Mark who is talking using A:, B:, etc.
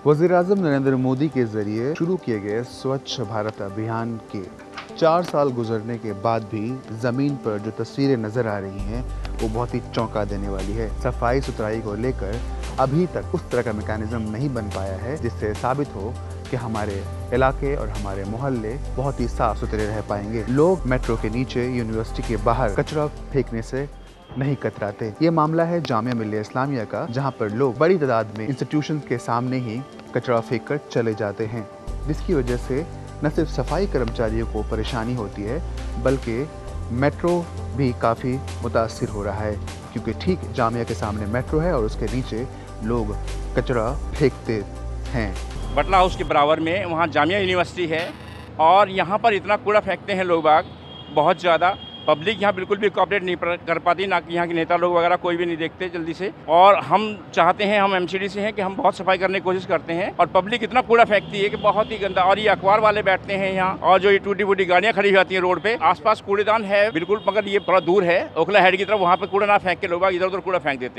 A: वज़ीर-ए-आज़म नरेंद्र मोदी के जरिए शुरू किए गए स्वच्छ भारत अभियान के 4 साल गुजरने के बाद भी ज़मीन पर जो तस्वीरें नज़र आ रही हैं वो बहुत ही चौंका देने वाली है। सफाई सुथराई को लेकर अभी तक उस तरह का मैकेनिज्म नहीं बन पाया है जिससे साबित हो कि हमारे इलाके और हमारे मोहल्ले बहुत ही साफ सुथरे रह पाएंगे। लोग मेट्रो के नीचे, यूनिवर्सिटी के बाहर कचरा फेंकने से नहीं कतराते। ये मामला है जामिया मिल्लिया इस्लामिया का, जहाँ पर लोग बड़ी तादाद में इंस्टीट्यूशन के सामने ही कचरा फेंक कर चले जाते हैं, जिसकी वजह से न सिर्फ सफाई कर्मचारियों को परेशानी होती है बल्कि मेट्रो भी काफ़ी मुतासिर हो रहा है, क्योंकि ठीक जामिया के सामने मेट्रो है और उसके नीचे लोग कचरा फेंकते हैं।
B: बटला हाउस के बराबर में वहाँ जामिया यूनिवर्सिटी है और यहाँ पर इतना कूड़ा फेंकते हैं लोग बाग, बहुत ज़्यादा। पब्लिक यहाँ बिल्कुल भी कोऑपरेट नहीं कर पाती, ना कि यहाँ के नेता लोग वगैरह कोई भी नहीं देखते जल्दी से। और हम चाहते हैं, हम एमसीडी से हैं कि हम बहुत सफाई करने की कोशिश करते हैं और पब्लिक इतना कूड़ा फेंकती है कि बहुत ही गंदा। और ये अखबार वाले बैठते हैं यहाँ और जो ये टूटी फूटी गाड़ियाँ खड़ी जाती हैं रोड पे, आसपास कूड़ेदान है बिल्कुल, मगर ये थोड़ा दूर है ओखला हेड की तरफ, वहाँ पे कूड़ा ना फेंक के लोग इधर उधर कूड़ा फेंक देते हैं।